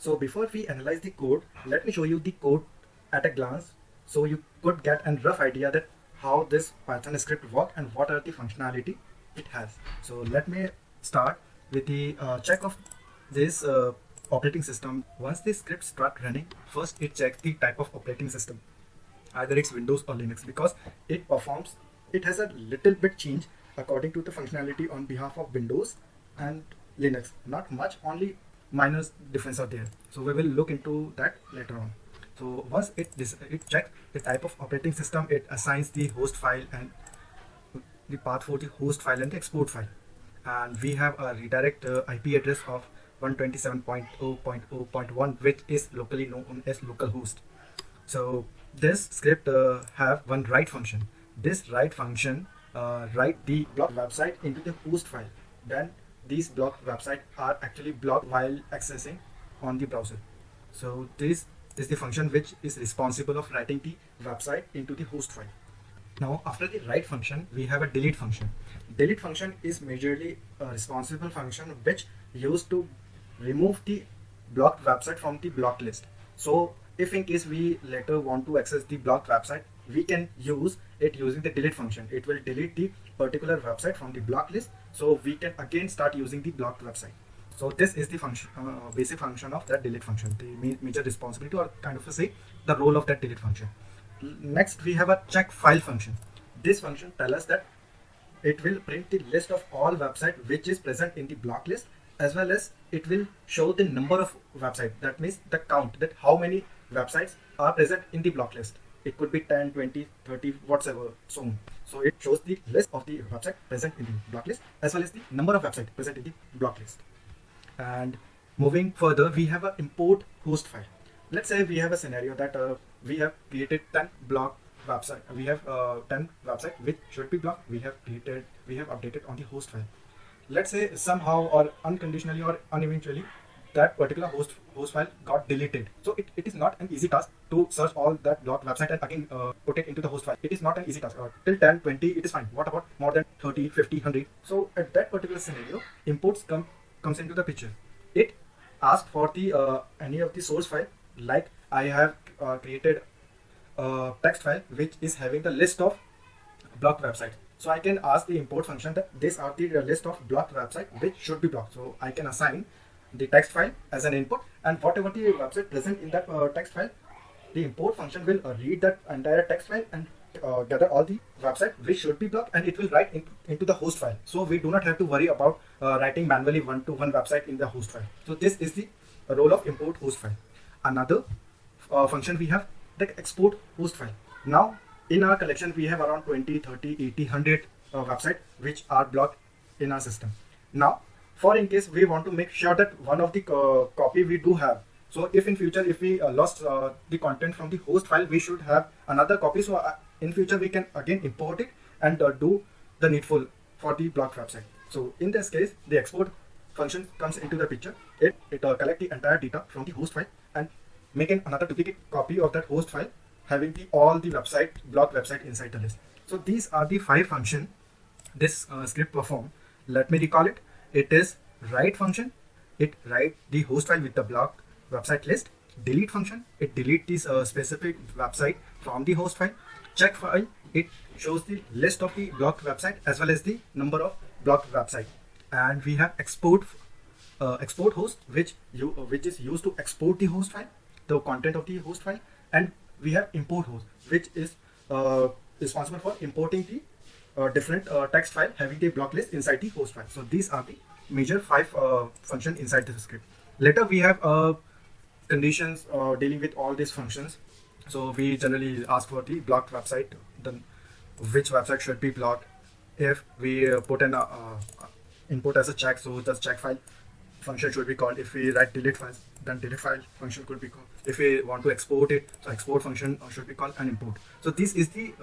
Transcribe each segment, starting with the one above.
So before we analyze the code, let me show you the code at a glance so you could get a rough idea that how this Python script works and what are the functionality it has. So let me start with the check of this operating system. Once the script start running, first it checks the type of operating system, either it's Windows or Linux, because it has a little bit change according to the functionality on behalf of Windows and Linux. Not much, only minor difference are there. So we will look into that later on. So once it checks the type of operating system, it assigns the host file and the path for the host file and the export file. And we have a redirect IP address of 127.0.0.1, which is locally known as localhost. So this script have one write function. This write function write the blocked website into the host file. Then these blocked websites are actually blocked while accessing on the browser. So this is the function which is responsible of writing the website into the host file. Now after the write function, we have a delete function. Delete function is majorly a responsible function which used to remove the blocked website from the blocked list. So if in case we later want to access the blocked website, we can use it using the delete function. It will delete the particular website from the blocked list, so we can again start using the blocked website. So this is the function, basic function of that delete function, the major responsibility, or kind of say the role of that delete function. Next we have a check file function. This function tells us that it will print the list of all website which is present in the block list, as well as it will show the number of website. That means the count, that how many websites are present in the block list. It could be 10, 20, 30, whatever, so on. So it shows the list of the website present in the block list, as well as the number of websites present in the block list. And moving further, we have an import host file. Let's say we have a scenario that we have created 10 block website. We have 10 website which should be blocked. We have updated on the host file. Let's say somehow or unconditionally or uneventually that particular host file got deleted. So it is not an easy task to search all that blocked website and again put it into the host file. It is not an easy task. Till 10, 20, it is fine. What about more than 30, 50, 100? So at that particular scenario, imports comes into the picture. It asks for the any of the source file. Like I have created a text file which is having the list of blocked websites. So I can ask the import function that these are the list of blocked website which should be blocked. So I can assign the text file as an input, and whatever the website present in that text file, the import function will read that entire text file and gather all the website which should be blocked, and it will write into the host file. So we do not have to worry about writing manually one-to-one website in the host file. So this is the role of import host file. Another function we have the export host file. Now in our collection we have around 20, 30, 80, 100 websites which are blocked in our system. Now for in case we want to make sure that one of the copy we do have. So if in future if we lost the content from the host file, we should have another copy. So in future we can again import it and do the needful for the blocked website. So in this case, the export function comes into the picture. It collect the entire data from the host file and make another duplicate copy of that host file having all the blocked website inside the list. So these are the 5 functions this script perform. Let me recall it. It is write function. It write the host file with the blocked website list. Delete function. It delete this specific website from the host file. Check file. It shows the list of the blocked website as well as the number of blocked website. And we have export host, which is used to export the host file, the content of the host file. And we have import host, which is responsible for importing the different text file having the block list inside the host file. So these are the major 5 functions inside the script. Later we have conditions dealing with all these functions. So we generally ask for the blocked website, then which website should be blocked. If we put an input as a check, so the check file function should be called. If we write delete files, then delete file function could be called. If we want to export it, so export function should be called and import. So this is the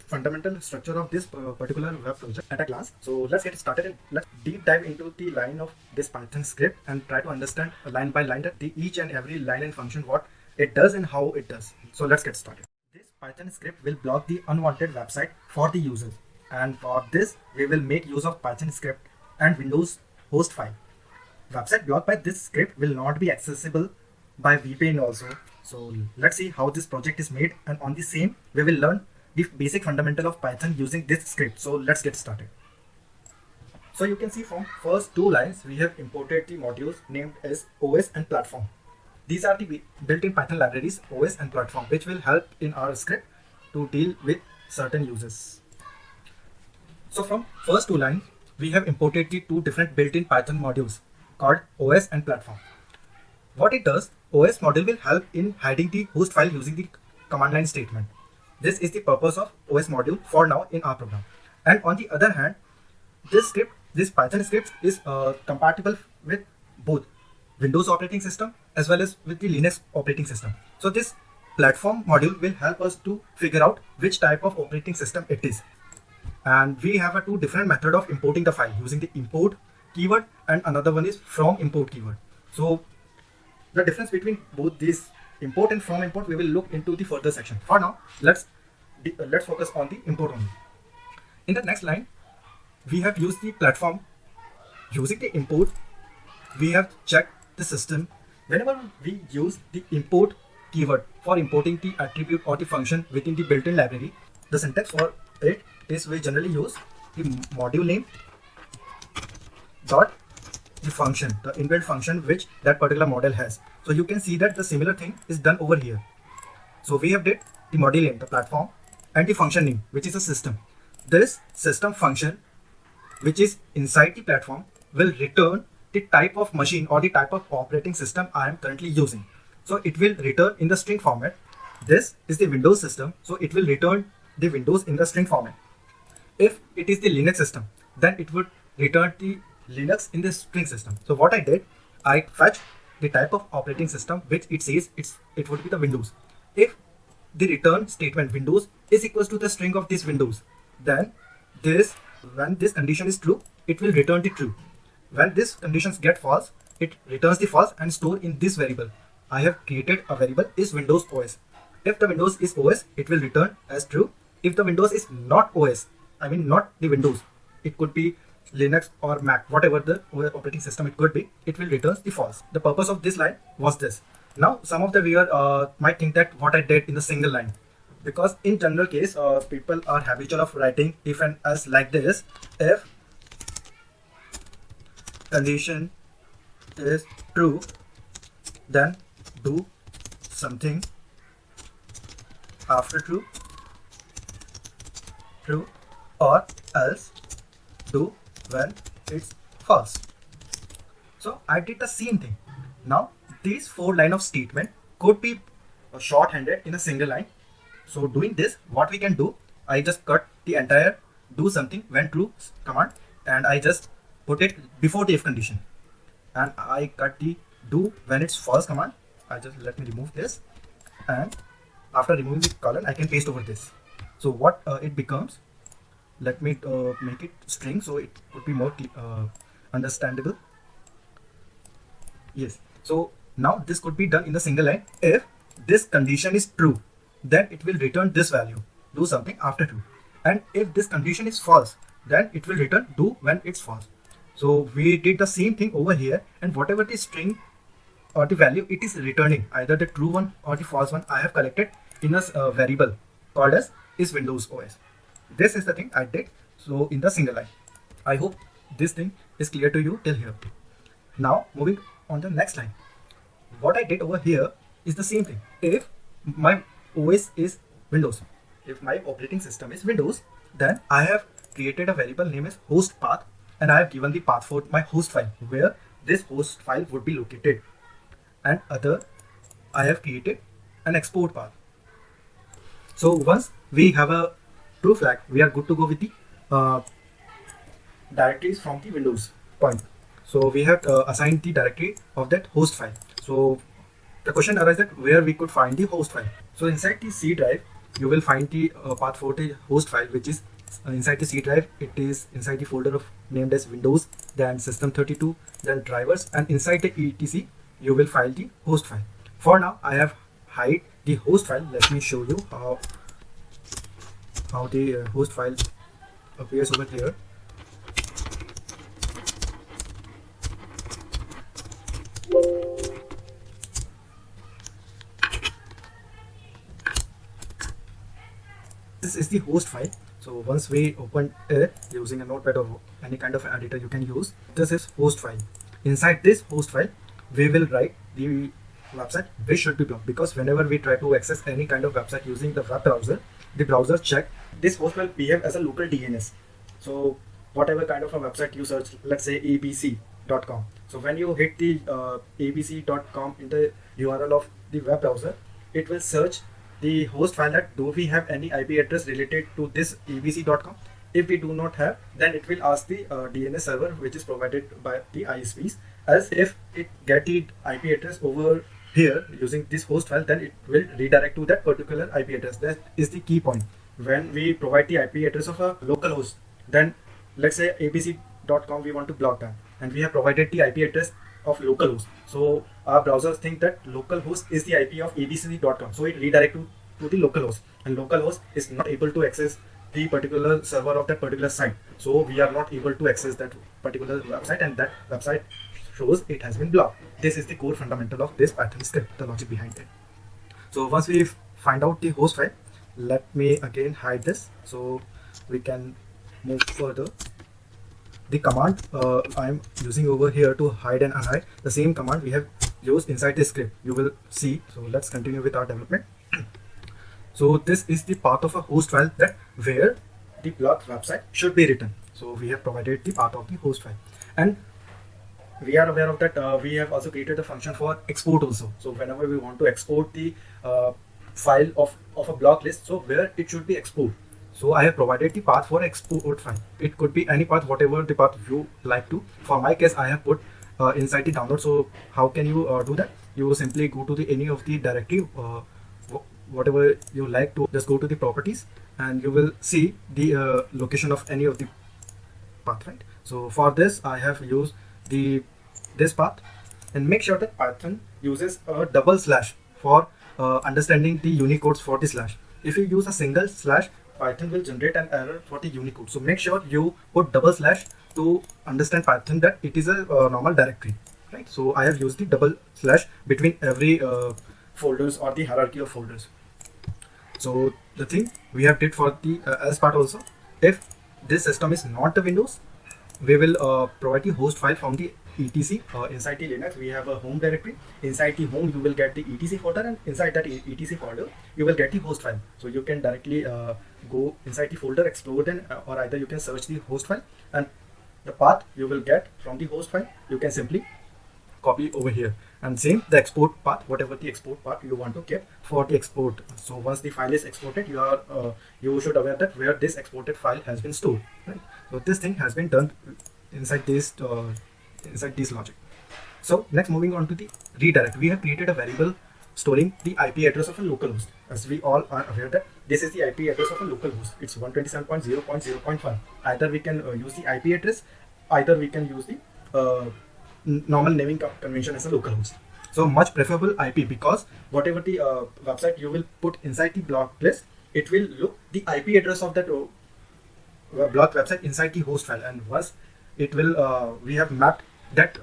fundamental structure of this particular web project at a glance. So let's get started and let's deep dive into the line of this Python script and try to understand line by line that each and every line and function, what it does and how it does. So let's get started. This Python script will block the unwanted website for the users, and for this we will make use of Python script and Windows host file. Website blocked by this script will not be accessible by VPN also. So let's see how this project is made, and on the same we will learn the basic fundamental of Python using this script. So let's get started. So you can see from first two lines we have imported the modules named as OS and platform. These are the built-in Python libraries OS and platform, which will help in our script to deal with certain uses. So from first two lines we have imported the two different built-in Python modules called OS and platform. What it does, OS module will help in hiding the host file using the command line statement. This is the purpose of OS module for now in our program. And on the other hand, this Python script is compatible with both Windows operating system as well as with the Linux operating system. So this platform module will help us to figure out which type of operating system it is. And we have two different method of importing the file using the import keyword, and another one is from import keyword. So the difference between both these import and from import we will look into the further section. For now, let's focus on the import only. In the next line, we have used the platform. Using the import, we have checked the system. Whenever we use the import keyword for importing the attribute or the function within the built-in library, the syntax for it is we generally use the module name dot the function, the inbuilt function which that particular model has. So you can see that the similar thing is done over here. So we have did the module name, the platform, and the function name, which is a system. This system function, which is inside the platform, will return the type of machine or the type of operating system I am currently using. So it will return in the string format. This is the Windows system, so it will return the Windows in the string format. If it is the Linux system, then it would return the Linux in the string system. So what I did, I fetched the type of operating system which it says it would be the Windows. If the return statement Windows is equals to the string of this Windows, then when this condition is true, it will return the true. When this conditions get false, it returns the false and store in this variable. I have created a variable is Windows OS. If the Windows is OS, it will return as true. If the Windows is not OS, I mean not the Windows, it could be Linux or Mac, whatever the operating system it could be, it will return the false. The purpose of this line was this. Now some of the viewer might think that what I did in the single line, because in general case people are habitual of writing if and else like this. If condition is true, then do something after true, or else do when it's false. So I did the same thing. Now these 4 line of statement could be short-handed in a single line. So doing this, what we can do, I just cut the entire do something when true command and I just put it before the if condition, and I cut the do when it's false command. Let me remove this, and after removing the colon I can paste over this. So what it becomes, let me make it string so it would be more understandable. Yes, so now this could be done in the single line. If this condition is true, then it will return this value, do something after true. And if this condition is false, then it will return do when it's false. So we did the same thing over here, and whatever the string or the value it is returning, either the true one or the false one, I have collected in a variable called as is Windows OS. This is the thing I did so in the single line. I hope this thing is clear to you till here. Now moving on the next line, what I did over here is the same thing. If my OS is Windows, if my operating system is Windows, then I have created a variable name as host path, and I have given the path for my host file where this host file would be located, and other I have created an export path. So once we have a true flag, we are good to go with the directories from the Windows point. So we have assigned the directory of that host file. So the question arises that where we could find the host file. So inside the C drive, you will find the path for the host file, which is inside the C drive. It is inside the folder of named as Windows, then System32, then drivers, and inside the etc you will find the host file. For now, I have hide the host file. Let me show you how the host file appears over here. this is the host file. So once we open it using a notepad or any kind of editor you can use, this is host file. Inside this host file, we will write the website which should be blocked, because whenever we try to access any kind of website using the web browser, the browser check this host will behave as a local DNS. So whatever kind of a website you search, let's say abc.com. So when you hit the abc.com in the URL of the web browser, it will search the host file that do we have any IP address related to this abc.com. If we do not have, then it will ask the DNS server which is provided by the ISPs. As if it get the IP address over here using this host file, then it will redirect to that particular IP address. That is the key point. When we provide the IP address of a local host, then let's say abc.com, we want to block that, and we have provided the IP address of localhost. So our browsers think that localhost is the IP of abc.com, so it redirect to the localhost, and localhost is not able to access the particular server of that particular site. So we are not able to access that particular website, and that website shows it has been blocked. This is the core fundamental of this Python script, the logic behind it. So once we find out the host file, let me again hide this so we can move further. The command I'm using over here to hide and unhide, the same command we have used inside this script, you will see. So let's continue with our development. So this is the path of a host file that where the blocked website should be written. So we have provided the path of the host file, and we are aware of that. We have also created a function for export also. So whenever we want to export the file of a block list, so where it should be export. So I have provided the path for export file. It could be any path, whatever the path you like to. For my case, I have put inside the download. So how can you do that? You simply go to the any of the directory, whatever you like to, just go to the properties, and you will see the location of any of the path, right? So for this, I have used this path, and make sure that Python uses a double slash for understanding the Unicodes for the slash. If you use a single slash, Python will generate an error for the Unicode. So make sure you put double slash to understand Python that it is a normal directory, right? So I have used the double slash between every folders or the hierarchy of folders. So the thing we have did for the else part also, if this system is not the Windows, we will provide the host file from the etc. Inside the Linux, we have a home directory. Inside the home, you will get the etc folder, and inside that etc folder, you will get the host file. So you can directly go inside the folder, explore it, or either you can search the host file, and the path you will get from the host file, you can simply copy over here. And same the export path, whatever the export path you want to keep for the export. So once the file is exported, you should aware that where this exported file has been stored, right? So this thing has been done inside this logic. So next, moving on to the redirect, we have created a variable storing the IP address of a localhost. As we all are aware that this is the IP address of a localhost. It's 127.0.0.1. Either we can use the IP address, either we can use the normal naming convention as a localhost. So much preferable IP, because whatever the website you will put inside the block list, it will look the IP address of that block website inside the host file, and once it will we have mapped that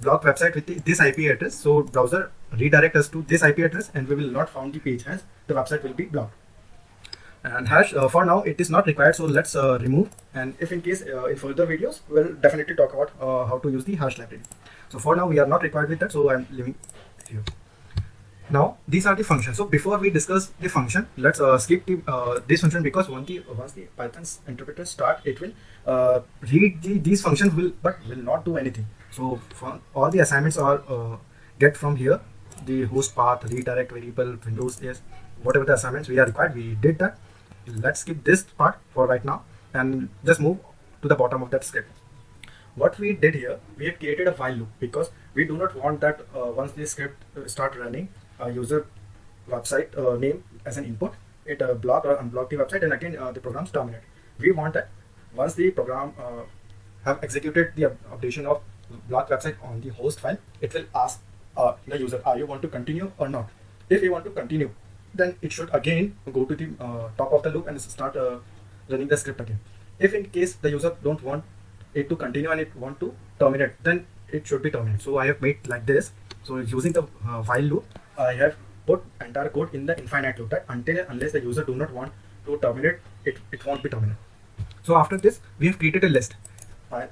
block website with this IP address, so browser redirect us to this IP address, and we will not found the page as the website will be blocked. And hash for now it is not required, so let's remove, and if in case in further videos we'll definitely talk about how to use the hash library. So for now we are not required with that, so I'm leaving here. Now these are the functions. So before we discuss the function, let's skip this function, because once the Python's interpreter start, it will read these functions but will not do anything. So for all the assignments are get from here, the host path, redirect variable, Windows, yes, whatever the assignments we are required, we did that. Let's skip this part for right now and just move to the bottom of that script. What we did here, we have created a while loop, because we do not want that once the script start running, user website name as an input, it block or unblock the website, and again the programs terminate. We want that once the program have executed the updation of block website on the host file, it will ask the user, are you want to continue or not? If you want to continue, then it should again go to the top of the loop and start running the script again. If in case the user don't want it to continue and it want to terminate, then it should be terminated. So I have made like this. So using the while loop, I have put entire code in the infinite loop, that until and unless the user do not want to terminate, it won't be terminated. So after this, we have created a list.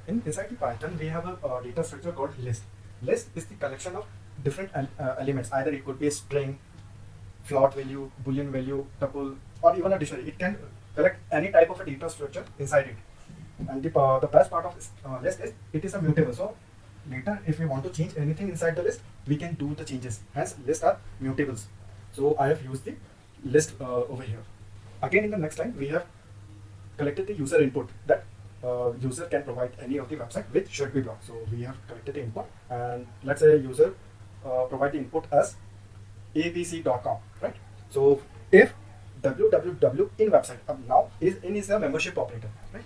Inside the Python, we have a data structure called list. List is the collection of different elements. Either it could be a string, float value, boolean value, tuple, or even a dictionary. It can collect any type of a data structure inside it. And the best part of this list is it is a mutable. So later, if we want to change anything inside the list, we can do the changes. Hence, lists are mutables. So I have used the list over here. Again, in the next line, we have collected the user input that user can provide any of the website which should be blocked. So we have collected the input, and let's say user provide the input as abc.com, right? So if www in website now is a membership operator, right?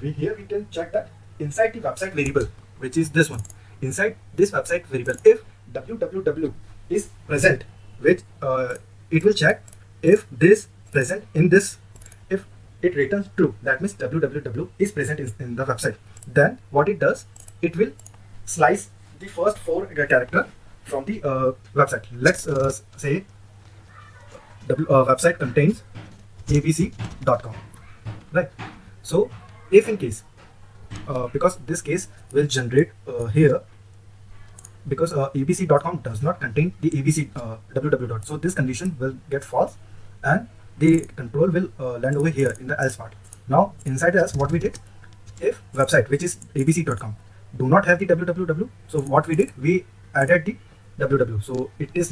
Here we can check that inside the website variable, which is this one. Inside this website variable, if www is present, which it will check if this present in this. If it returns true, that means www is present in the website. Then what it does, it will slice the first 4 character from the website. Let's say website contains abc.com, right? So if in case, because this case will generate here, because abc.com does not contain the abc www. So this condition will get false, and the control will land over here in the else part. Now inside else, what we did, if website which is abc.com do not have the www, so what we did, we added the www. So it is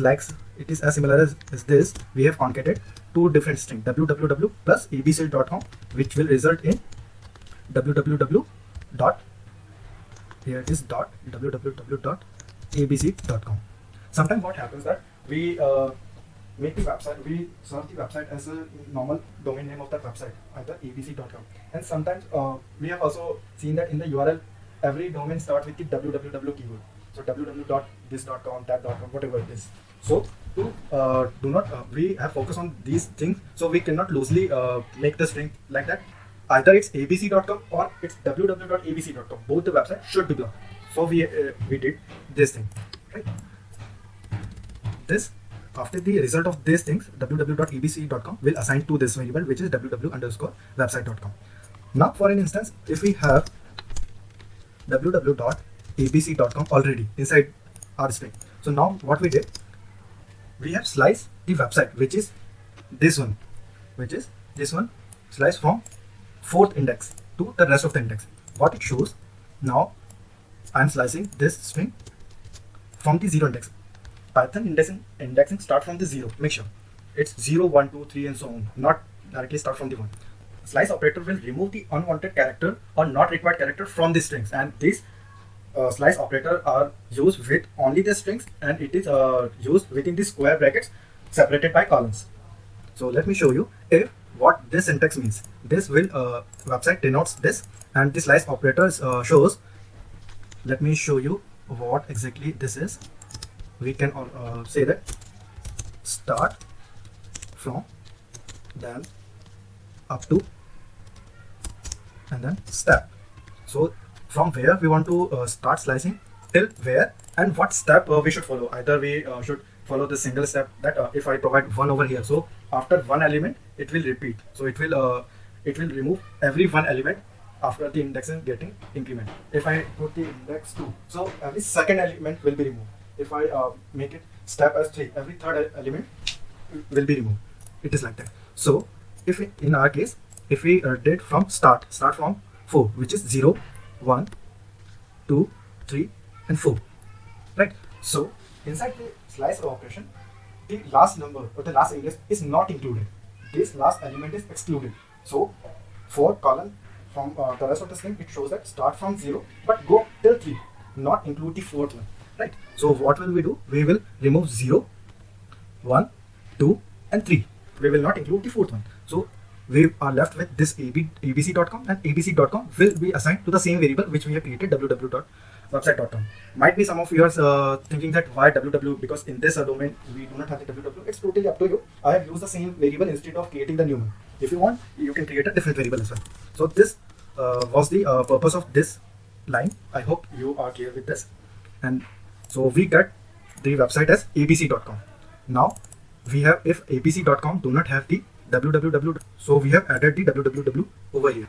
as similar as this. We have concatenated 2 different strings, www plus abc.com, which will result in www dot, here it is dot www dot abc.com. Sometimes what happens that we make the website, we serve the website as a normal domain name of that website, either abc.com, and sometimes we have also seen that in the URL every domain starts with the www keyword. So www.this.com, that.com, whatever it is. So to do not we have focus on these things, so we cannot loosely make the string like that. Either it's abc.com or it's www.abc.com. Both the websites should be blocked. So we did this thing, right? This, after the result of these things, www.abc.com will assign to this variable, which is www_website.com. Now for an instance, if we have www.abc.com already inside our string, so now what we did, we have sliced the website, which is this one, sliced from 4th index to the rest of the index. What it shows, now I am slicing this string from the 0 index. Python indexing start from the 0. Make sure it's 0, 1, 2, 3 and so on, not directly start from the 1. Slice operator will remove the unwanted character or not required character from the strings, and these slice operator are used with only the strings, and it is used within the square brackets separated by columns. So let me show you if what this syntax means. This will website denotes this, and the slice operator shows. Let me show you what exactly this is. We can say that start from, then up to, and then step. So from where we want to start slicing till where, and what step we should follow. Either we should follow the single step that if I provide 1 over here, so after 1 element it will repeat. So it will remove every 1 element after the indexing getting increment. If I put the index 2, so every second element will be removed. If I make it step as 3, every third element will be removed. It is like that. So if in our case, if we did from start from 4, which is 0, 1, 2, 3 and 4, right? So inside the slice operation, the last number or the last index is not included. This last element is excluded. So 4 column from the rest of the string, it shows that start from 0 but go till 3, not include the 4th one, right? So what will we do? We will remove 0, 1, 2 and 3. We will not include the 4th one. So we are left with this abc.com, and abc.com will be assigned to the same variable which we have created, www.website.com. Might be some of you are thinking that why www, because in this domain we do not have the www. It's totally up to you. I have used the same variable instead of creating the new one. If you want, you can create a different variable as well. So this was the purpose of this line. I hope you are clear with this. And so we get the website as abc.com. Now we have, if abc.com do not have the www. So we have added the www over here.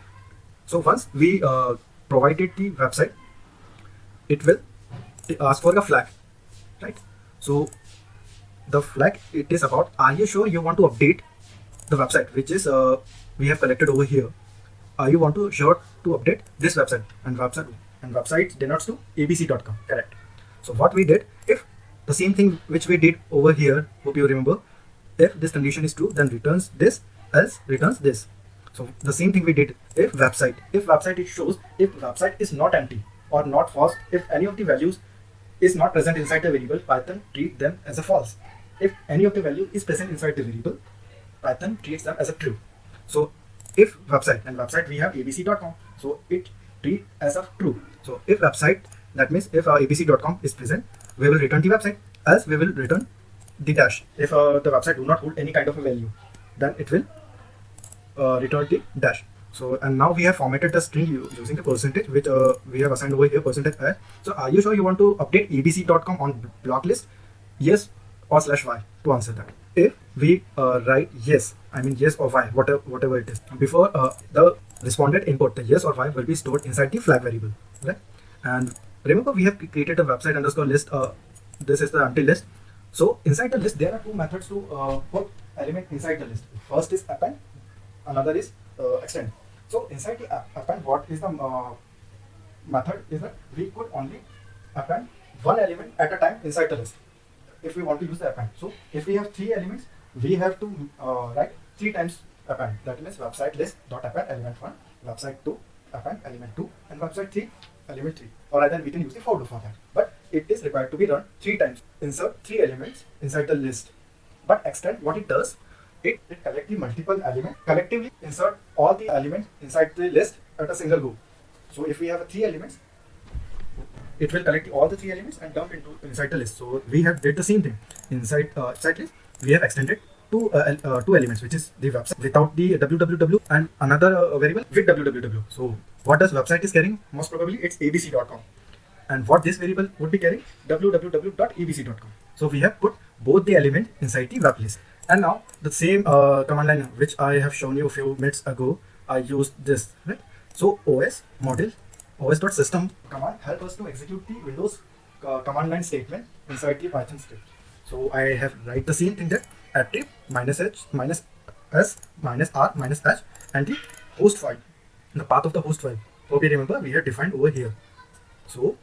So once we provided the website, it will ask for a flag, right? So the flag, it is about, are you sure you want to update the website, which is we have collected over here. Are you want to sure to update this website, and website denotes to abc.com, correct? So what we did, if the same thing which we did over here, hope you remember, if this condition is true, then returns this, else returns this. So the same thing we did, if website it shows, if website is not empty or not false, if any of the values is not present inside the variable, Python treat them as a false. If any of the value is present inside the variable, Python treats them as a true. So if website, and website we have abc.com, so it treat as a true. So if website, that means if abc.com is present, we will return the website, else we will return the dash. If the website do not hold any kind of a value, then it will return the dash. So, and now we have formatted the string using the percentage, which we have assigned over here, percentage %. So are you sure you want to update abc.com on block list? Yes or /y to answer that. If we write yes, I mean yes or y, whatever it is, before the responded input, the yes or y will be stored inside the flag variable, right? And remember, we have created a website underscore list. This is the empty list. So inside the list, there are two methods to put element inside the list. First is append, another is extend. So inside the append, what is the method is that we could only append one element at a time inside the list if we want to use the append. So if we have 3 elements, we have to write 3 times append. That means website list dot append element 1, website 2 append element 2, and website 3 element 3. Or either we can use the for loop for that. But it is required to be run 3 times. Insert 3 elements inside the list. But extend, what it does, it collects the multiple elements, collectively insert all the elements inside the list at a single go. So if we have 3 elements, it will collect all the 3 elements and dump inside the list. So we have did the same thing inside list. We have extended two elements, which is the website without the www and another variable with www. So what does website is carrying? Most probably it's abc.com, and what this variable would be carrying, www.abc.com. So we have put both the element inside the web list. And now the same command line which I have shown you a few minutes ago, I used this, right? So os.system command help us to execute the Windows command line statement inside the Python script. So I have write the same thing, that attrib -h -s -r -h and the host file, the path of the host file. Hope you remember, we have defined over here. So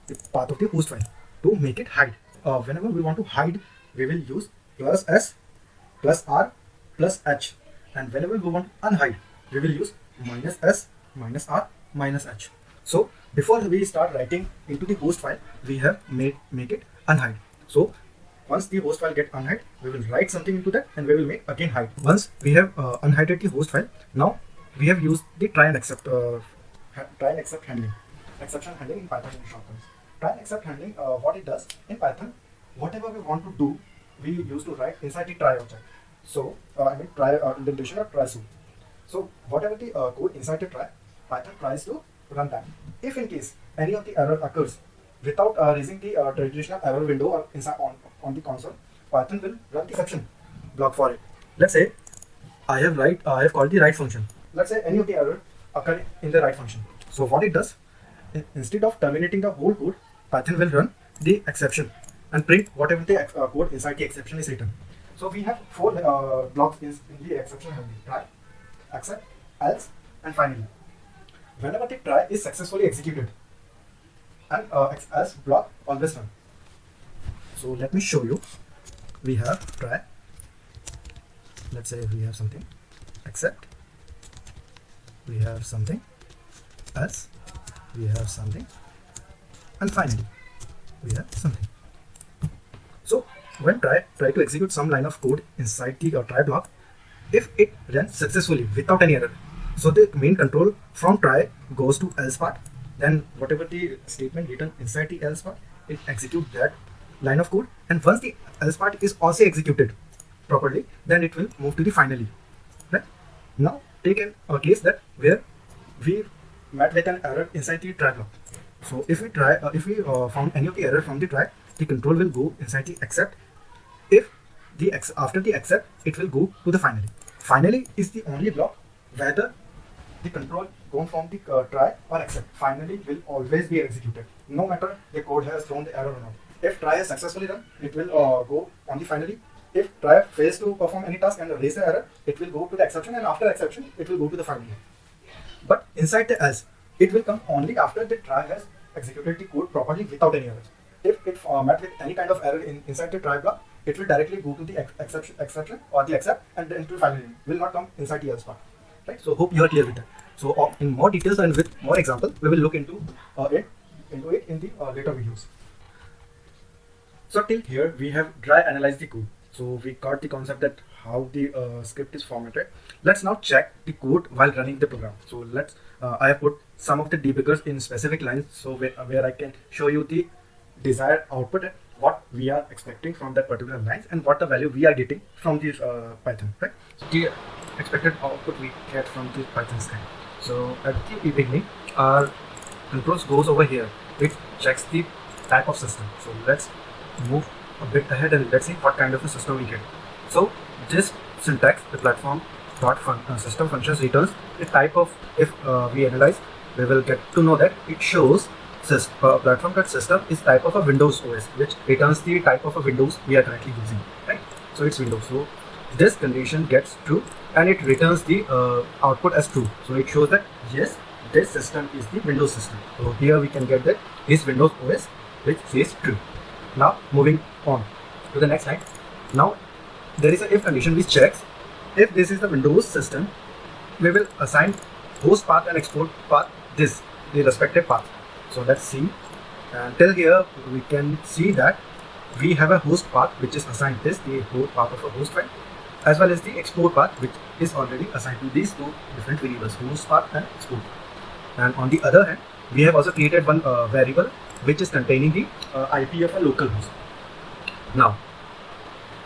the path of the host file to make it hide. Whenever we want to hide, we will use +s +r +h, and whenever we want to unhide, we will use -s -r -h. So before we start writing into the host file, we have make it unhide. So once the host file get unhide, we will write something into that and we will make again hide. Once we have unhided the host file, now we have used the try and except handling, exception handling in Python in shortcuts. Try and except handling, what it does in Python, whatever we want to do, we used to write inside the try object. So I mean try indentation or try soup. So whatever the code inside the try, Python tries to run that. If in case any of the error occurs without raising the traditional error window or inside on the console, Python will run the exception block for it. Let's say I have called the write function. Let's say any of the error occur in the write function. So what it does, instead of terminating the whole code, Python will run the exception and print whatever the code inside the exception is written. So we have 4 blocks in the exception handling: try, accept, else, and finally. Whenever the try is successfully executed, and else block always run. So let me show you. We have try. Let's say we have something, accept. We have something, else. We have something, and finally we have something. So when try to execute some line of code inside the try block, if it runs successfully without any error, so the main control from try goes to else part. Then whatever the statement written inside the else part, it executes that line of code. And once the else part is also executed properly, then it will move to the finally. Right? Now take a case that where we met with an error inside the try block. So if we found any of the error from the try, the control will go inside the accept. If the after the accept, it will go to the finally. Finally is the only block whether the control going from the try or accept finally will always be executed, no matter the code has thrown the error or not. If try is successfully run, it will go on the finally. If try fails to perform any task and raise the error, it will go to the exception, and after exception, it will go to the finally. But inside the else, it will come only after the try has executed the code properly without any errors. If it met with any kind of error inside the try block, it will directly go to the exception or the accept, and then it will finally will not come inside the else part. Right? So hope you are clear with that. So in more details and with more example, we will look into it in the later videos. So till here we have dry analyzed the code. So we got the concept that how the script is formatted. Let's now check the code while running the program. So let's I have put some of the debuggers in specific lines, so where I can show you the desired output and what we are expecting from that particular lines and what the value we are getting from this Python. Right? So the expected output we get from this Python script. So at the beginning, our controls goes over here. It checks the type of system. So let's move a bit ahead and let's see what kind of a system we get. So this syntax, the platform dot system functions returns the type of, if we analyze, we will get to know that it shows platform dot system is type of a Windows OS, which returns the type of a Windows we are currently using. Right? So it's Windows. So this condition gets true and it returns the output as true. So it shows that yes, this system is the Windows system. So here we can get that is Windows OS, which says true. Now moving on to the next line. Now there is a if condition which checks if this is the Windows system, we will assign host path and export path the respective path. So let's see. And till here we can see that we have a host path which is assigned this, the host path of a host file, as well as the export path which is already assigned to these two different variables, host path and export. And on the other hand, we have also created one variable which is containing the IP of a local host. Now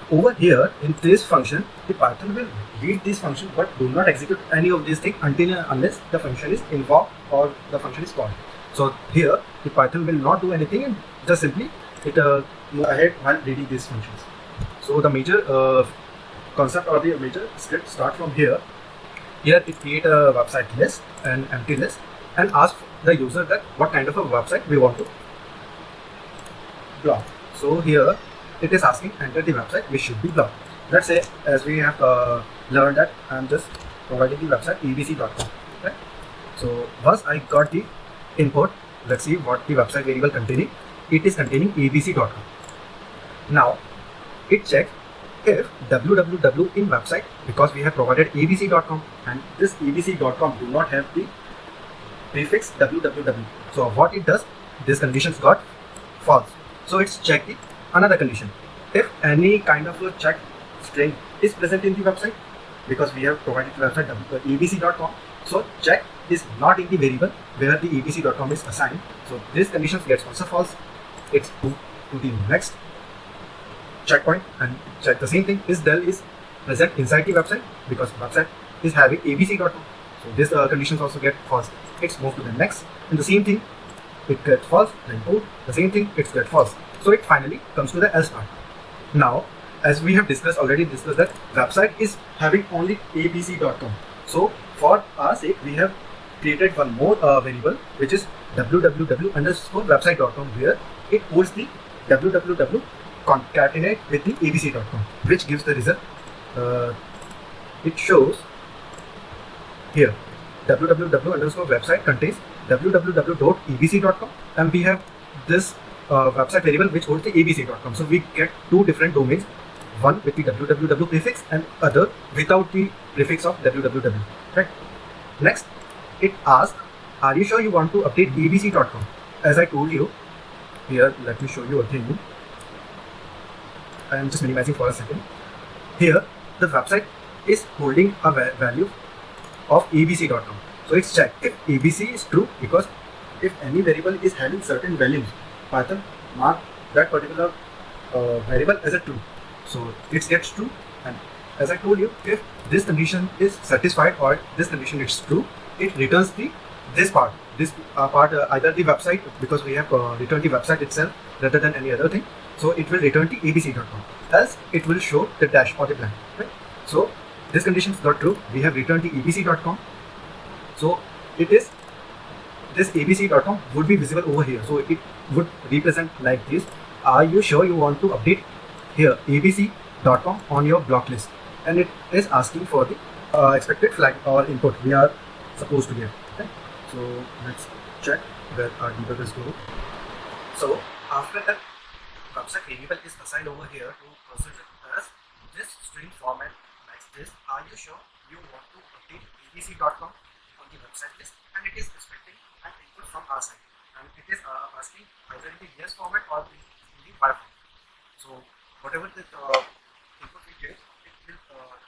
over here in this function, the Python will read this function but do not execute any of these things until and unless the function is invoked or the function is called. So here the Python will not do anything and just simply it move ahead while reading these functions. So the major concept or the major script start from here. Here it create a website list, an empty list, and ask the user that what kind of a website we want to block. So here it is asking enter the website which should be blocked. Let's say as we have learned that I'm just providing the website abc.com. Right? So once I got the input, let's see what the website variable containing. It is containing abc.com. Now it checks if www in website, because we have provided abc.com and this abc.com do not have the prefix www. So what it does, this conditions got false. So it's checked the another condition. If any kind of a check string is present in the website, because we have provided the website abc.com, so check is not in the variable where the abc.com is assigned. So this condition gets also false. It's moved to the next checkpoint and check the same thing. Is del is present inside the website because website is having abc.com. So this conditions also get false. It's moved to the next and the same thing, it gets false, then oh, the same thing, it's get false. So it finally comes to the else part. Now, as we have already discussed that website is having only abc.com. So for our sake, we have created one more variable which is www_website.com, where it holds the www concatenate with the abc.com, which gives the result. It shows here www_website contains www.abc.com, and we have this website variable which holds the abc.com. So we get two different domains, one with the www prefix and other without the prefix of www. Right? Next, it asks, are you sure you want to update abc.com? As I told you, here let me show you again. I am just minimizing for a second. Here the website is holding a value of abc.com. So it's checked if abc is true, because if any variable is having certain values, Python mark that particular variable as a true. So it gets true, and as I told you, if this condition is satisfied or this condition is true, it returns this part either the website, because we have returned the website itself rather than any other thing. So it will return the abc.com, else it will show the dash or the blank. Right? So this condition is not true. We have returned the abc.com. So it is, this abc.com would be visible over here. So it would represent like this. Are you sure you want to update here abc.com on your block list? And it is asking for the expected flag or input we are supposed to get. Okay? So let's check where our debuggers go. So after that website variable is assigned over here to consider as this string format like this. Are you sure you want to update abc.com on the website list? And it is expecting an input from our side, and it is asking either in the yes format or in the y format. So whatever the input we get, it will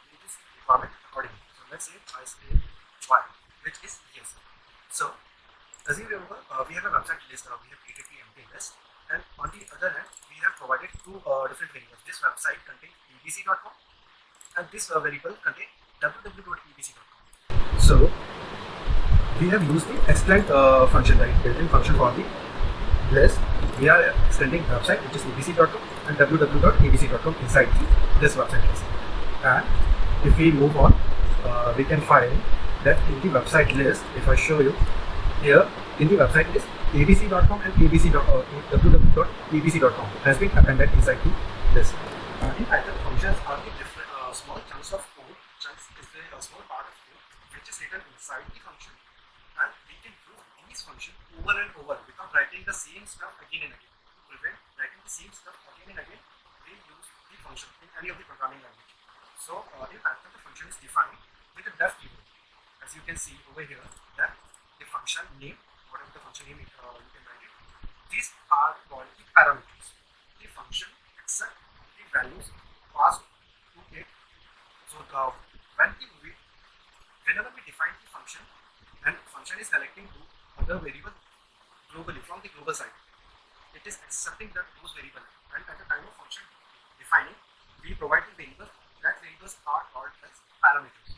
meet this requirement accordingly. So let's say I say y, which is yes. So as you remember, we have a website list. We have created the empty list, and on the other hand, we have provided two different variables. This website contains abc.com, and this variable contains www.abc.com. So we have used the extend function, right? Built-in function for the list. We are extending website, which is abc.com, and www.abc.com inside this website list. And if we move on, we can find that in the website list, if I show you here, in the website list, abc.com and www.abc.com has been appended inside the list. Untitled functions are the different small chunks of code. Chunks is a small part of code which is written inside the function, and we can use these functions over and over without writing the same stuff again and again. To prevent writing the same stuff again and again, we use the function in any of the programming language. So in Python, the function is defined with a def keyword. As you can see over here, that the function name, whatever the function name you can write it, these are called the parameters. The function accepts the values passed to it. So whenever we define the function, and function is collecting other variable globally from the global side, it is accepting those variables, and at the time of function defining, we provide the variables. That variables are called as parameters.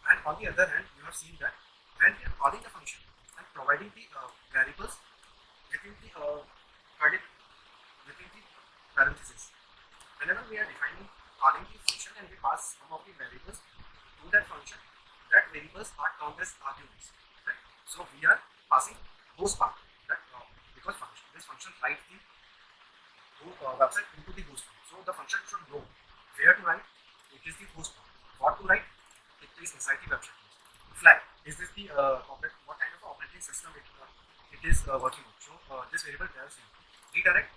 And on the other hand, you have seen that when we are calling the function and providing the variables within the parentheses, whenever we are defining calling the function and we pass some of the variables to that function, that variables are termed as arguments. Right? So we are passing host path, that because this function writes the website into the host path. So the function should know where to write, it is the host path. What to write, it is inside the website. Flag, is this the what kind of operating system it is working on. So this variable tells you redirect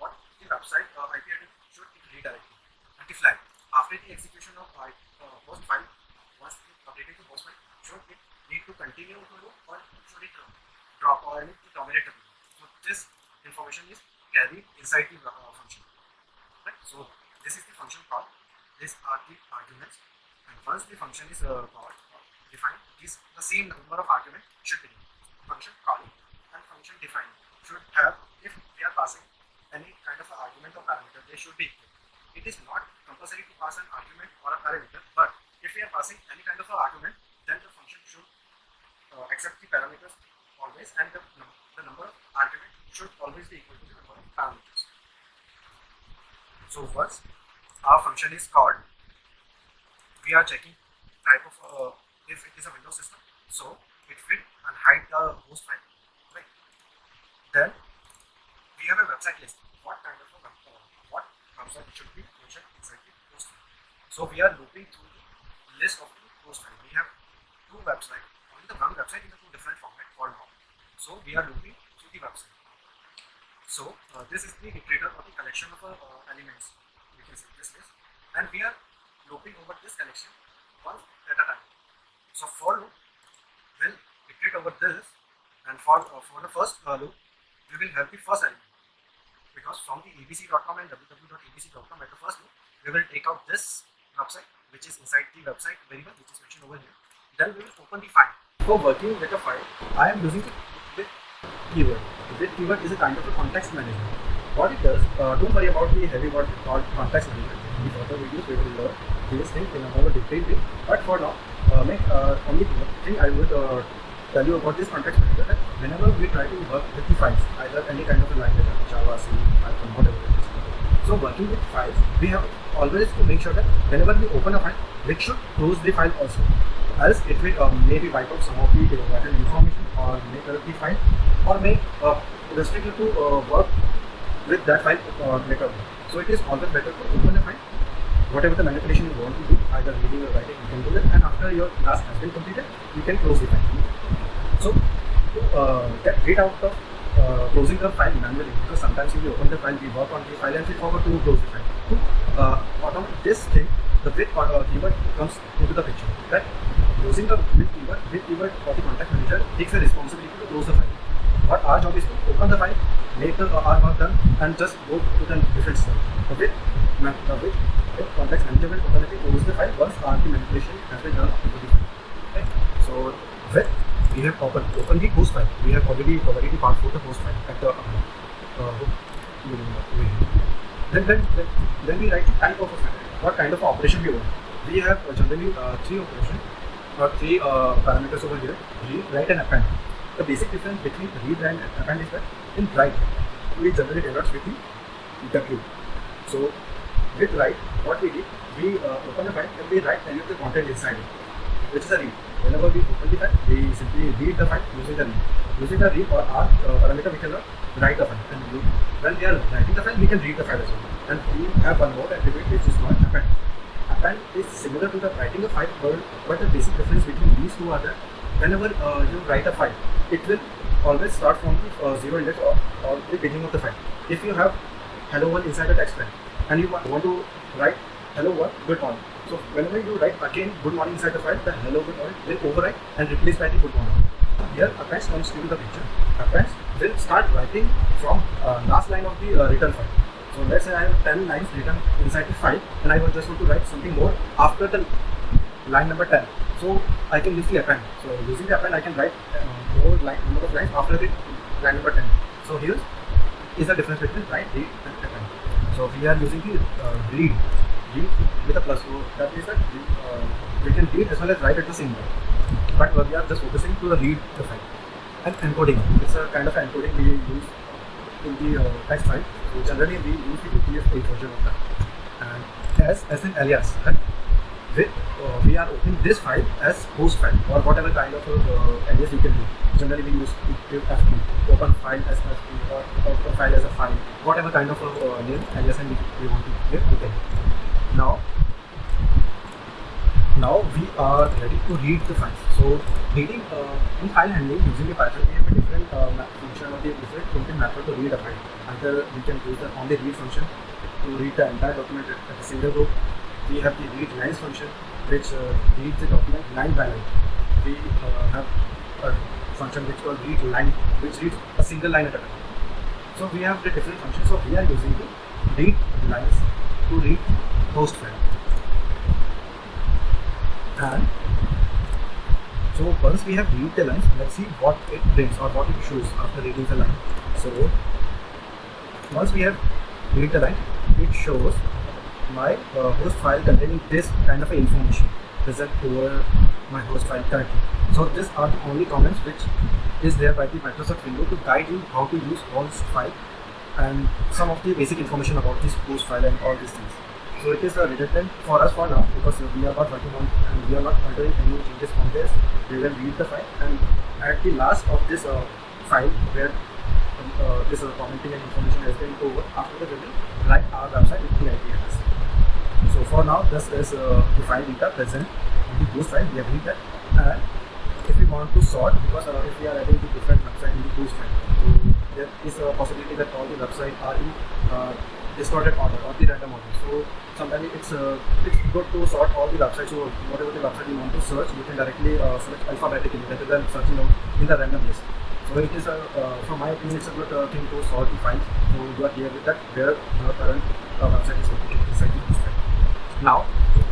what the website IP address should it redirect to. And the flag, after the execution of host file, once it updated the host file, should it need to continue to loop or should it drop or need to terminate the loop. So this information is carried inside the function. Right? So this is the function call. These are the arguments, and once the function is defined, the same number of arguments should be given. Function calling and function defining should have, if we are passing any kind of an argument or parameter, they should be equal. It is not compulsory to pass an argument or a parameter, but if we are passing any kind of an argument, then the function should accept the parameters always, and the number of arguments should always be equal to the number of parameters. So once our function is called, we are checking type of if it is a Windows system, so it will unhide the host file, right? Then we have a website list. What kind of a what website should be mentioned inside the host file? So we are looping through the list of the host file. We have two websites, only the one website in the two different formats for now. So we are looping through the website. So this is the iterator or the collection of elements. We can say this list, and we are looping over this collection one at a time. So for loop will iterate over this, and for the first loop we will have the first element, because from the abc.com and www.abc.com at the first loop we will take out this website which is inside the website variable which is mentioned over here. Then we will open the file. For working with a file, I am using the with keyword. With keyword is a kind of a context management. What it does, don't worry about the heavy word called context management. In further videos we will learn this thing in a more detailed way. But for now, only thing I would tell you about this context manager, that whenever we try to work with the files, either any kind of a language, Java, C, Python, whatever it is, So working with files, we have always to make sure that whenever we open a file, we should close the file also. Else it will maybe wipe out some of the vital information, or may corrupt the file, or may restrict you to work with that file later on. So it is always better to open the file. Whatever the manipulation you want to do, either reading or writing, you can do it, and after your task has been completed, you can close the file. So to get rid out of closing the file manually, because sometimes if you open the file, we work on the file and we forgot to close the file. To automate this thing, the with keyword comes into the picture. That using the with keyword or the contact manager takes the responsibility to close the file. What our job is to open the file, make the our work done, and just go to the different stuff. The with context manager will automatically close the file once our manipulation has been done into the file. Okay. So with we have opened the host file. We have already provided the path for the host file at the then we write the type of a file. What kind of operation we want. We have generally three operations or three parameters over here: read, write, and append. The basic difference between read and append is that in write we generally denotes with the W. So with write, what we did, we open the file and we write any of the content inside it, which is a read. Whenever we open the file, we simply read the file using the read. Using the read or R parameter, we can write the file. And when we are writing the file, we can read the file as well. And we have one more attribute which is called append. Append is similar to the writing a file, but the basic difference between these two are that whenever you write a file, it will always start from the zero index or the beginning of the file. If you have hello world inside the text file and you want to write hello world, good morning. So whenever you write again good morning inside the file, the hello good morning will overwrite and replace by the good morning. Here appends comes into the picture. Appends will start writing from last line of the return file. So let's say I have 10 lines written inside the file and I would just want to write something more after the line number 10. So I can use the append. So using the append I can write more number of lines after the line number 10. So here is the difference between write, read and append. So we are using the read with a plus, so that means that we can read as well as write at the same time. But we are just focusing to the read the file. And encoding, it's a kind of encoding we use in the text file. So generally we use the UTF-8 version of that. And as an alias, right? We are opening this file as host file or whatever kind of alias you can do. Generally we use FP, open file as FP, or open file as a file, whatever kind of name alias and we want to give, we can. Now we are ready to read the files. So reading in file handling using the Python, we have a different function or the different input method to read a file. Either we can use the on the read function to read the entire document at a single go. We have the read lines function which reads the document line by line. We have a function which called read line, which reads a single line at a time. So we have the different functions. So we are using the read lines to read host file. And so once we have read the lines, let's see what it brings or what it shows after reading the line. So once we have read the line, it shows my host file containing this kind of information present over my host file currently. So these are the only comments which is there by the Microsoft window to guide you how to use host file and some of the basic information about this host file and all these things. So it is redundant for us for now because we are not working on and we are not altering any changes on this. We will read the file and at the last of this file where this commenting and information has been over, after the reading, write our website with the IP address. So for now this is the file data present in the host file. We have read that, and if we want to sort, because if we are adding the different website in the host file, so there is a possibility that all the websites are in distorted order or the random order. So sometimes it's good to sort all the websites. So whatever the website you want to search, you can directly select alphabetically rather than searching out in the random list. So it is from my opinion, it's a good thing to sort the files. So you are here with that where your current website is located inside the host file. Now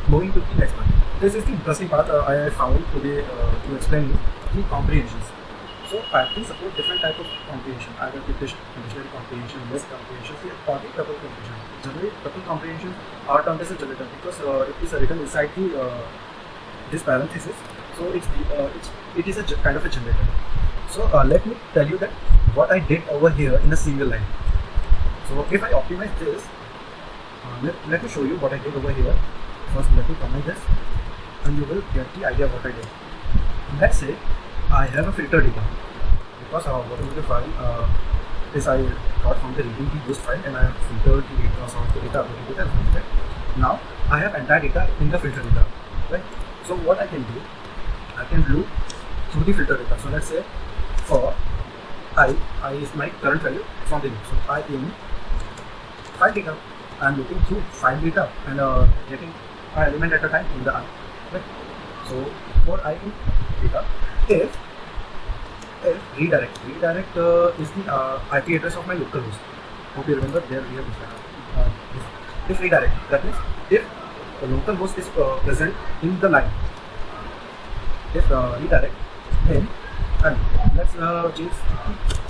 moving to the next part. This is the interesting part I found today to explain you the comprehensions. So Python supports different type of comprehension, either dictionary comprehension, list comprehension, or the tuple comprehension. Generally, tuple comprehension are termed as a generator because it is written inside the this parenthesis. So it is a kind of a generator. So let me tell you that what I did over here in a single line. So if I optimize this, Let me show you what I did over here. First, let me comment this, and you will get the idea what I did. Let's say I have a filter data because whatever the file is I got from the reading key boost file, and I have filtered the data, sort the data, right? Now I have entire data in the filter data, right? So what I can do, I can loop through the filter data. So let's say for I is my current value from the loop. So I in file data, I am looking through file data and getting an element at a time in the I. Right? So for I in data, if redirect is the IP address of my local host. Hope you remember there we have if redirect, that means if the local host is present in the line. If redirect in, and let's change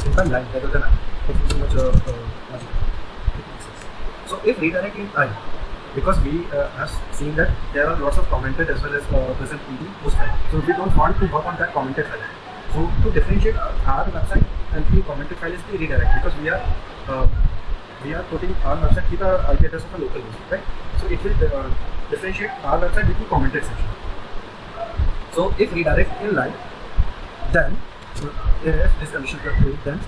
in line rather than I. It will be much magic. So if redirect in I, because we have seen that there are lots of commented as well as present in the host file. So we don't want to work on that commented file. So to differentiate our website and the commented file is the redirect, because we are putting our website with the IP address of a local host, right? So it will differentiate our website with the commented section. So if redirect in line, then if this condition is true, then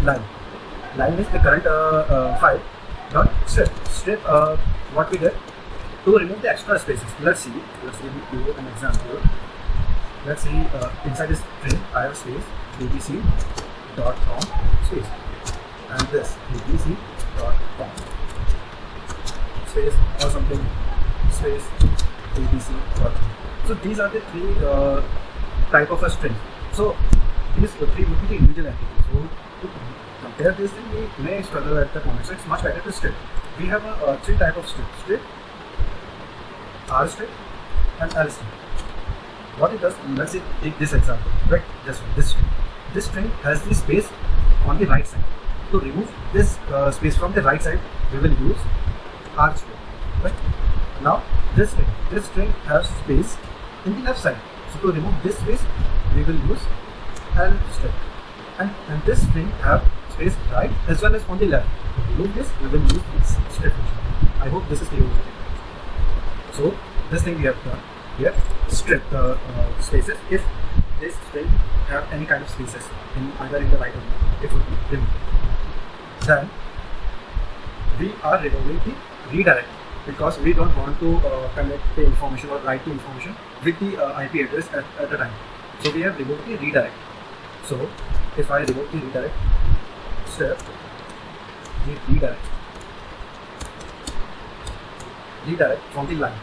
line is the current file dot strip what we did to remove the extra spaces. Let's give you an example. Let's see inside this string I have space bbc.com space, and this bbc.com space or something space bbc.com. So these are the three type of a string. So these three would be the individual entities. So to compare this thing, we may struggle at that moment. So it's much better to strip. We have three type of strip: R strip and L strip. What it does, let's say take this example, right? This string has the space on the right side. To remove this space from the right side, we will use R strip, right? Now this string has space in the left side. So to remove this space, we will use L strip, and this string have space right as well as on the left. To remove this, we will use this strip function. I hope this is clear. So this thing we have done. We have stripped spaces. If this string have any kind of spaces in either in the right or left, it would be removed. Then we are removing the redirect, because we don't want to connect the information or write the information with the IP address at the time. So we have removed the redirect. So if I remove the redirect, strip the redirect from the line,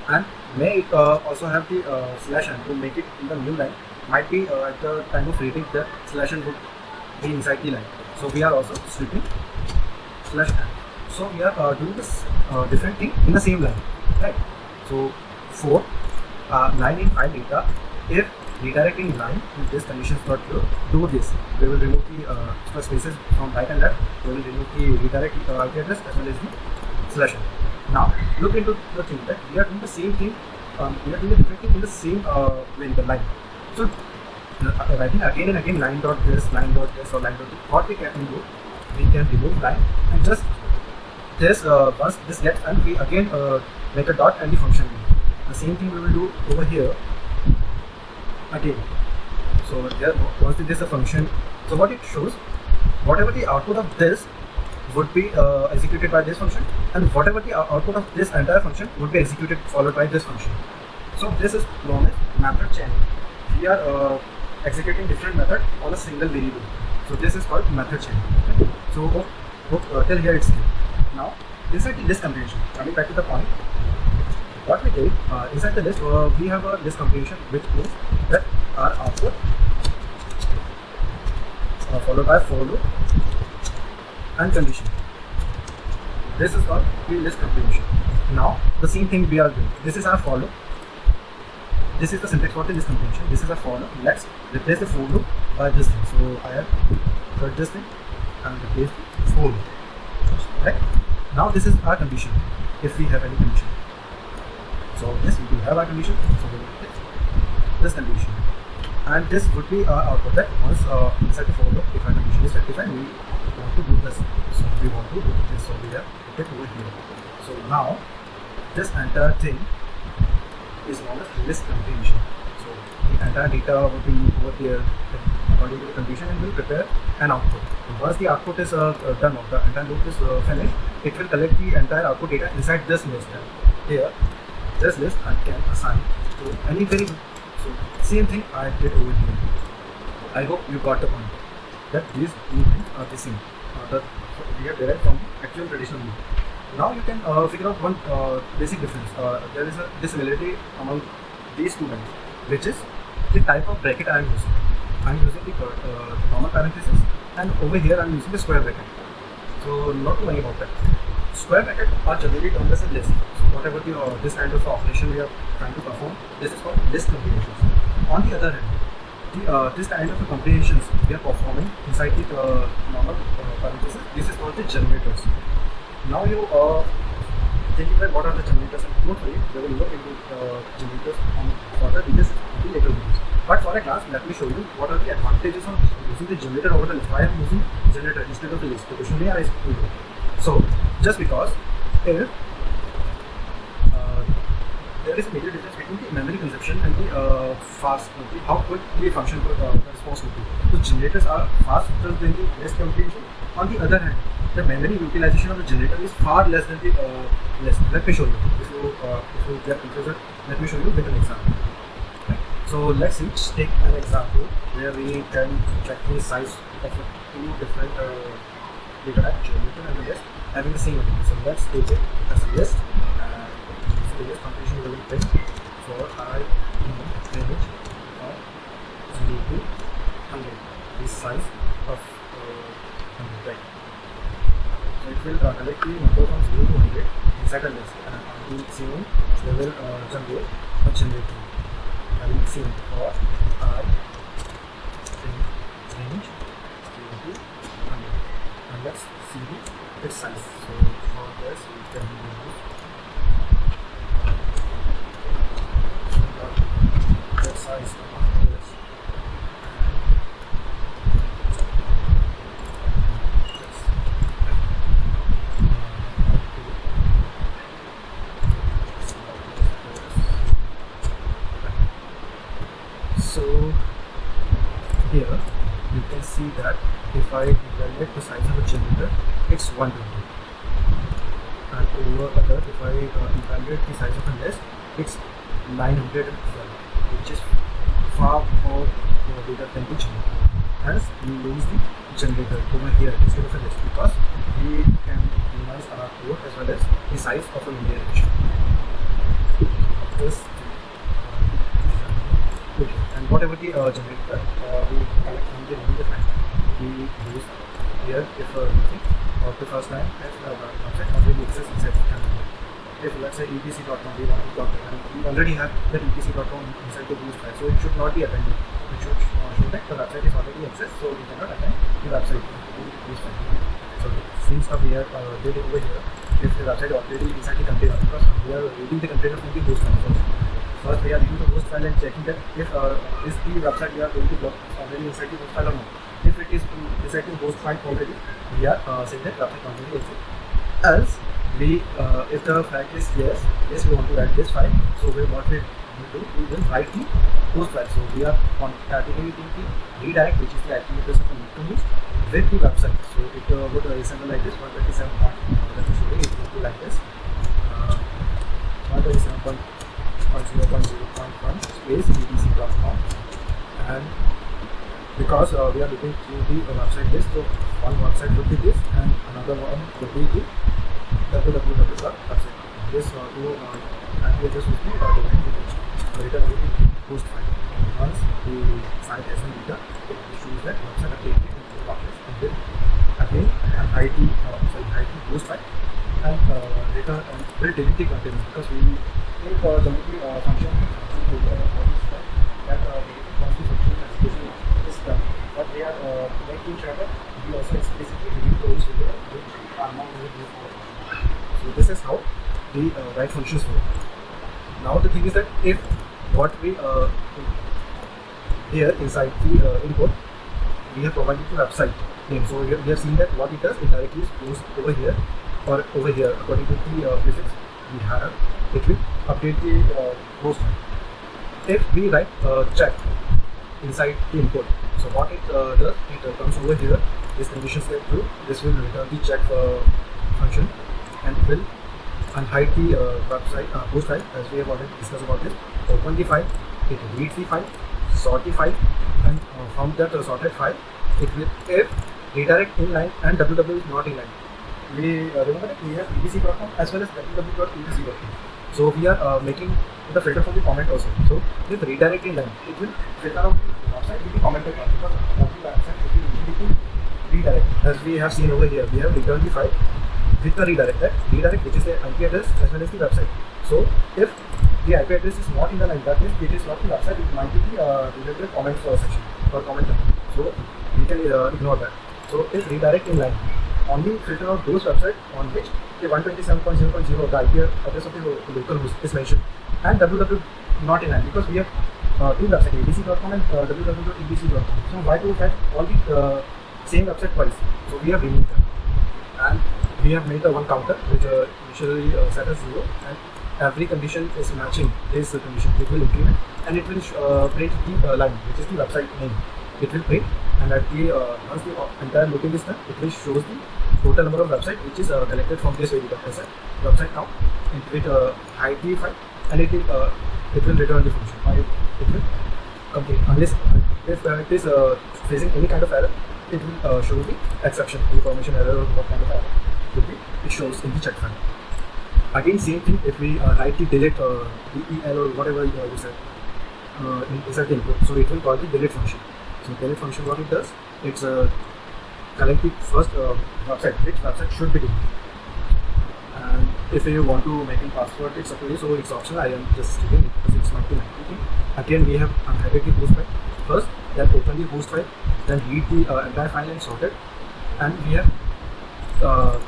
and may it also have the slash n to make it in the new line. Might be at the time of reading the slash n would be inside the line. So we are also stripping slash n. So we are doing this different thing in the same line, right? So for line in file data, if redirecting line with this condition is not true, do this. We will remove the extra spaces from right and left. We will remove the redirect IP address as well as the slash n. Now look into the thing that we are doing the same thing. We are doing a different thing in the same variable line. So writing again and again line dot this or line dot this. What we can do, we can remove line and just this once this gets, and we again make a dot and the function name. The same thing we will do over here again. So here once this is a function. So what it shows, whatever the output of this would be executed by this function, and whatever the output of this entire function would be executed followed by this function. So this is known as method chaining. We are executing different method on a single variable. So this is called method chaining. Okay? So hope till here it's clear. Now inside the list comprehension, coming back to the point, what we did inside the list, we have a list comprehension, which means that our output followed by for loop and condition. This is called the list comprehension. Now the same thing we are doing. This is our for loop. This is the syntax for the list comprehension. This is a for loop. Let's replace the for loop by this thing. So I have cut this thing and replace the for loop. Right? Now this is our condition. If we have any condition. So this we do have our condition. So we will replace this condition. And this would be our output, that once inside the for loop, if our condition is rectified, we want to do this. So we want to do this. So we have put it over here. So now this entire thing is known as list comprehension. So the entire data will be over here according to the condition, and will prepare an output. And once the output is done, or the entire loop is finished, it will collect the entire output data inside this list. Here, this list I can assign to any variable. So same thing I did over here. I hope you got the point that these two things are the same that we have derived from the actual traditional loop. Now you can figure out one basic difference. There is a dissimilarity among these two lines, which is the type of bracket I am using. I am using the normal parenthesis, and over here I am using the square bracket. So not to worry about that. Square bracket are generally termed as a list. So whatever the this kind of operation we are trying to perform, this is called list comprehensions. On the other hand, this kind of comprehensions we are performing inside the normal parenthesis, this is called the generators. Now you thinking that what are the generators, and don't worry, we will look into generators on further details in the later videos. But for a class, let me show you what are the advantages of using the generator over the list. Why I am using generator instead of the list? The question may arise to you. So just because if there is a major difference between the memory consumption and the how quick the function response will be. So generators are faster than the list comprehension. On the other hand, the memory utilization of the generator is far less than the list. Let me show you. If you get confused, let me show you with an example. Right. So let's see, take an example where we can check the size of two different data type, generator and the list, having the same element. So let's take it as a list. So this computation will be print for I image of 0 to 100. This size of 100, right? So it will collect the number from 0 to 100 inside a list, and on the same they will generate a generator. And same for I range 0 to 100. And let's see its size. So for this we can use the size of this. So here you can see that if I evaluate the size of a generator, it's 120. And over other, if I evaluate the size of a list, it's 912, which is far more data than the generator. Hence, we use the generator over here instead of a list, because we can minimize our code as well as the size of a memory allocation. And whatever the generator we collect from the memory defined, we use here if looking or the first line if object already exists inside the calendar. If let's say etc.com, we want to dock it, and we already have that etc.com inside the boost file, so it should not be appended. It should show that the website is already exists, so we cannot append the website to the boost file. So since we are did it over here, if the website already inside the container, because we are reading the container from the boost file first. First, we are reading the host file and checking that if is the website we are going to block already inside the host file or not. If it is inside the host file already, we are saying that website already exists. Else, we if the fact is yes, we want to write this file. So what we will do, we will write the host file. So we are concatenating the redirect, which is the IP address of the loop to host, with the website. So it would resemble like this: 127. Let me show you. It will be like this: 127.0.0.1 space etc.com, and because we are looking through the website list, so one website would be this and another one would be the www.website. This two IP address would be return with the host file. Once the file has been written, it shows that website updated into the process, and then again an ID host file, and return and will delete the container, because we take generally function that once the function execution is done, but we are making sure that we also explicitly delete those which are not used for. So this is how the write functions work. Now the thing is that if what we here inside the input we have provided the website name. So we have seen that what it does, it directly goes over here or over here according to the prefix we have. It will update the host. If we write check inside the import, so what it does, it comes over here, this condition step true, this will return the check function and it will unhide the website host file, as we have already discussed about this. Open the file, it reads the file, sort the file, and from that sorted file, it will, if redirect inline and www is not inline. We remember that we have edc.com as well as www.edc.com. So we are making the filter for the comment also. So with redirect inline, it will filter out the website with the commented part, because of the website it will easy to redirect. As we have seen over here, we have returned the file with the redirect, which is the IP address as well as the website. So if the IP address is not in the line, that means it is not the website, it might be the related comment section or comment line. So we can ignore that. So if redirect in line, only filter out those websites on which the 127.0.0 the IP address of the local host is mentioned, and www not in line, because we have two websites, abc.com and www.abc.com. So why do we have all the same website twice? So we have removed them, and we have made one counter which initially set as 0, and every condition is matching this condition. It will increment and it will print the line, which is the website name. It will print, and at the once the entire looping is done, it will shows the total number of websites which is collected from this variable as website count. It will hide the file, and it will return the function, or it will complete, unless if it is facing any kind of error, it will show the exception, information error, or what kind of error will be, it shows in the check file. Again, same thing, if we write the delete del or whatever you said inside the input, so it will call the delete function. So delete function, what it does, it's collect the first website, which website should be deleted. And if you want to make a password, it's up to you, so it's optional. I am just skipping it because it's not the thing. Again, we have unhided the host file first, then open the host file, then read the entire file and sort it, and we have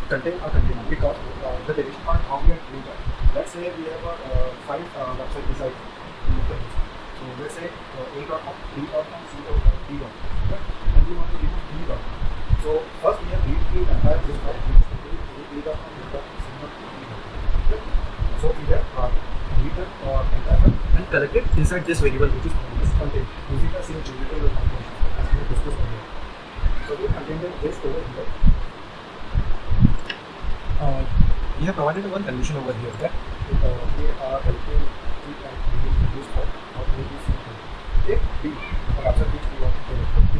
contain a container, because the deletion part, how we are doing that. Let's say we have 5 websites inside the local host. So let's say A.com, B.com, C.com, D.com, and we want to remove D.com. So first we have read the entire host file, which contains A.com, B.com, C.com, D.com. So we have read the entire file and collect it inside this variable, which is contained using the same variable combination as we discussed earlier. So we have contained this over here. We have provided one condition over here that we are collecting the and reading use for or maybe if B, or website which we want to collect B,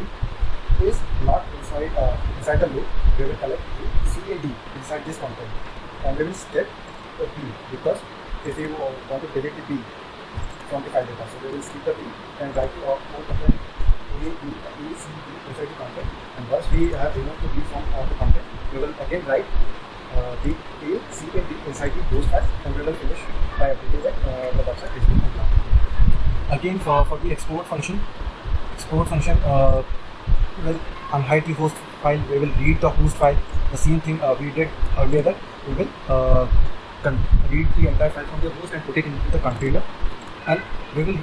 is not inside the loop, we will collect the C and D inside this content, and we will skip the B, because if you want to delete the B from the file data, so we will skip the B and write the all content A, B, C, D inside the content, and once we have removed the B from all the content, we will again write the A, C and D inside the host file, and we will finish by updating that the website is being done. Again, for the export function will unhide the host file, we will read the host file, the same thing we did earlier, that we will read the entire file from the host and put it into the container, and we will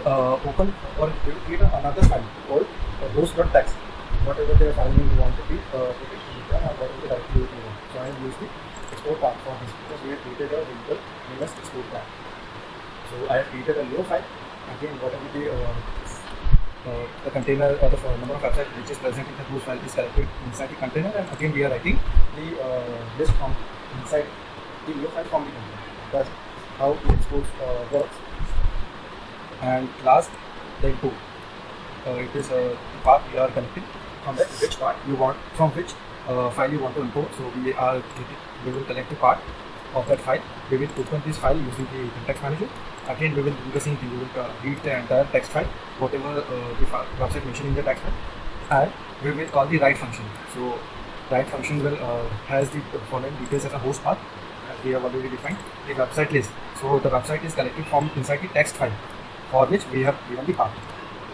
open, or we will create another file called host.txt, whatever the file name you want to be put it into, or whatever the directory you want. So I have used the export path for this, because we have created a variable named as export path. So I have created a new file. Again, whatever the container or the number of websites which is present in the host file is collected inside the container, and again we are writing the list from inside the new file from the container. That's how the export works. And last, the import. It is the part we are collecting from that, which part you want, from which file you want to import. So we will collect the part of that file. We will open this file using the context manager. Again, we will do the same thing. We will read the entire text file, whatever the website mentioned in the text file, and we will call the write function. So write function will has the following details as a host path, as we have already defined the website list. So the website is collected from inside the text file, for which we have given the path.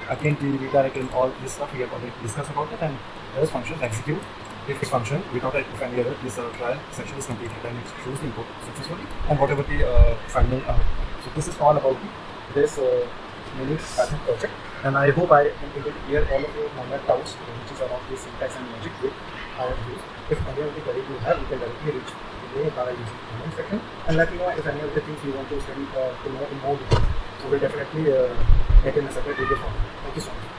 Again, the redirect and all this stuff we have already discussed about it, and those functions execute. If this function without any error, this trial section is completed, and it shows the import successfully, and whatever the final. So this is all about this mini Python project, and I hope I am able to clear all of your minor doubts, which is about the syntax and logic. I have used. If any of the queries you have, you can directly reach me by using the comment section and let me know if any of the things you want to study to know in more detail. We will definitely make in a separate video for you. Thank you so much.